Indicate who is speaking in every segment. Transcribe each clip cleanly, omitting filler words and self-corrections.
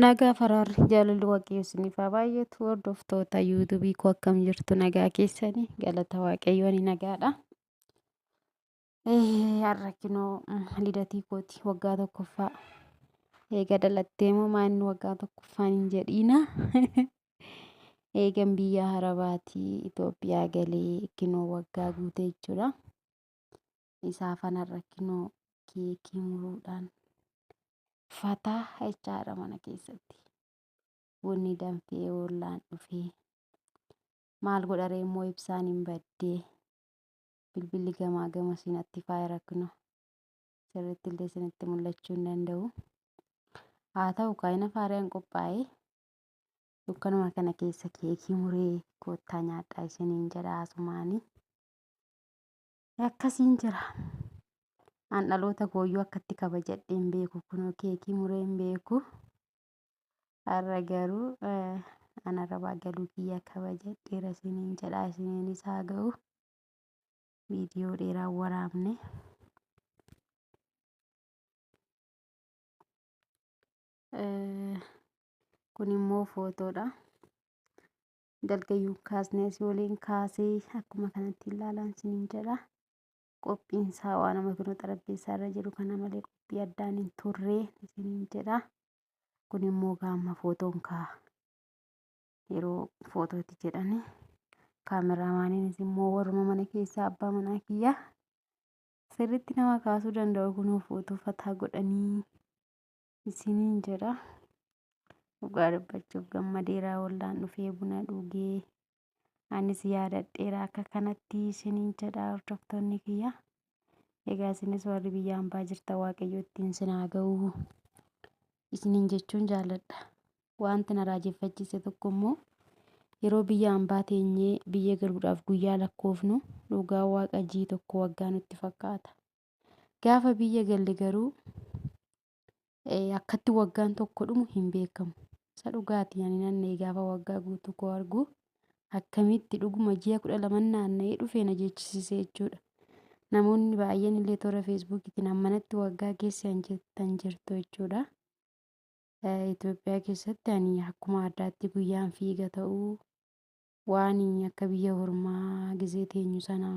Speaker 1: Nagaa Faraarri jaalalli waaqayyo isiniif haa baay'atu. Hordoftoota yuutuubii koo akkam jirtu? Nagaa keessanii galata waaqayyoo ni nagaadha. Har'a kunoo lidatii kooti waggaa tokkoffaa. Eega dhalattee moo maanni waggaa tokkoffaan hin jedhiina. Eegan biyya Arabaatii Itoophiyaa galee kunoo waggaa guutee jechuudha. Isaafan har'a kunoo keekii muruudhaan fataa jechaadha mana keessatti. Bunni danfee ollaan dhufee maal godha ree immoo ibsaan hin baddee bilbilli gamaa gama sinatti faayira kunoo sirriitti illee isinitti mul'achuu hin danda'u. Haa ta'u kaayina faariyaan qophaa'ee dukkanuma kana keessa keekii muree koottaa nyaadhaa isiniin jedha asumaanii. Akkasiin jira. An dhaloota kooyyuu akkatti kabajadhee hin beeku kunoo keekii muree hin beeku. Har'a garuu an Arabaa galuu kiyya kabajadheera isiniin jedha isiniinis haa ga'u. Viidiyoo dheeraa waraabne. Kun immoo footoodha. Dalgayyuu kaasnee asii waliin kaasee akkuma kanatti ilaalan isiniin jedha. Qophiin isaa waan nama kunoo xarapheessaa irra jiru kana malee qophii addaan hin turre isiniin jedha. Kun immoo gaamma footoon ka'a. Yeroo footooti jedhani. Kaameraamaaniinis immoo warruma mana keessaa abbaa manaa kiyya. Sirriitti nama kaasuu danda'u kunoo footoo fataa godhanii isiniin jedha. Dhugaa dubbachuuf gammadeeraa ollaan dhufee buna dhugee. Anis yaadadheera akka kanatti isiniin jedha hordoftoonni kiyya. Egaa isinis warri biyya hambaa jirtan waaqayyo ittiin isin haa ga'u isiniin jechuun jaalladha. Wanti na raajeffachiise tokko immoo yeroo biyya hambaa teenyee biyya galuudhaaf guyyaa lakkoofnu dhugaa waaqa ji'i tokko waggaa nutti fakkaata. Gaafa biyya galle garuu akkatti waggaan tokko dhumu hin beekamu. Isa dhugaatii ani nannee gaafa waggaa guutuu koo argu akkamitti dhuguma ji'a 12 naanna'ee dhufee na jechisiise jechuudha. Namoonni baay'een illee toora feesbuukiitiin ammanatti waggaa keessan jettan jirtu jechuudha. Itoophiyaa keessatti ani akkuma addaatti guyyaan fiiga ta'uu waan akka biyya ormaa gisee teenyu sana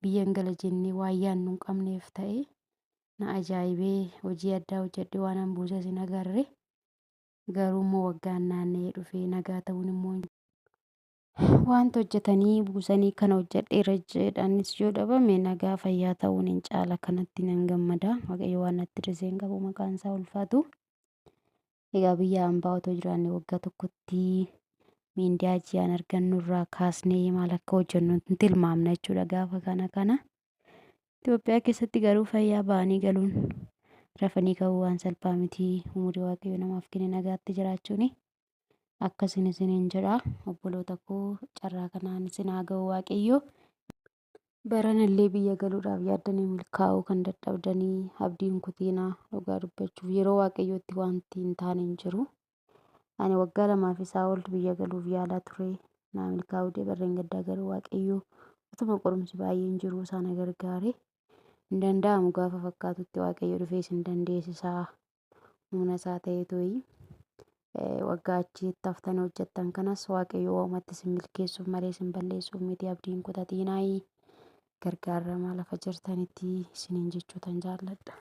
Speaker 1: biyyan gala jennee waan yaannu hin qabneef ta'e na ajaa'ibee hojii addaa hojjedhee waan an buuses hin agarre. Garuu immoo waggaan naanna'ee dhufee nagaa ta'uun immoo wanta hojjetanii buusanii kana hojjedheera jedhanis yoo dhabame nagaa fayyaa ta'uun hin caala kanatti nan gammada. Waaqayyo waan natti hir'iseen qabu maqaan isaa ulfaatu. Egaa biyya hambaa otoo jiraanne waggaa tokkotti miindaa ji'aan argannu irraa kaasnee maal akka hojjennu hin tilmaamna jechuudha gaafa kana. Itoophiyaa keessatti garuu fayyaa ba'anii galuun rafanii ka'uu waan salphaa miti. Umurii waaqayyo namaaf kenne nagaatti jiraachuuni. Akkasiin isiniin jedha obboloota koo carraa kanaan isin haa ga'u waaqayyo. Baranallee biyya galuudhaaf yaaddanii milkaa'uu kan dadhabdanii abdiin kutiinaa dhugaa dubbachuuf yeroo waaqayyootti wanti hin taane hin jiru. Ani waggaa 2 isaa ol biyya galuuf yaalaa ture. Naa milkaa'uu deebarreen gaddaa garuu waaqayyo utuma qorumsi baay'een jiru sana gargaare. Hin danda'amu gaafa fakkaatutti waaqayyo dhufee isin dandeessisaa humna isaa ta'ee to'ii. Waggaa achitti haftanii hojjettan kanas waaqayyo waamatti isin milkeessuuf malee isin balleessuuf miti abdiin kutatinaa gargaarama lafa jirtanitti isiniin jechuutan jaalladha.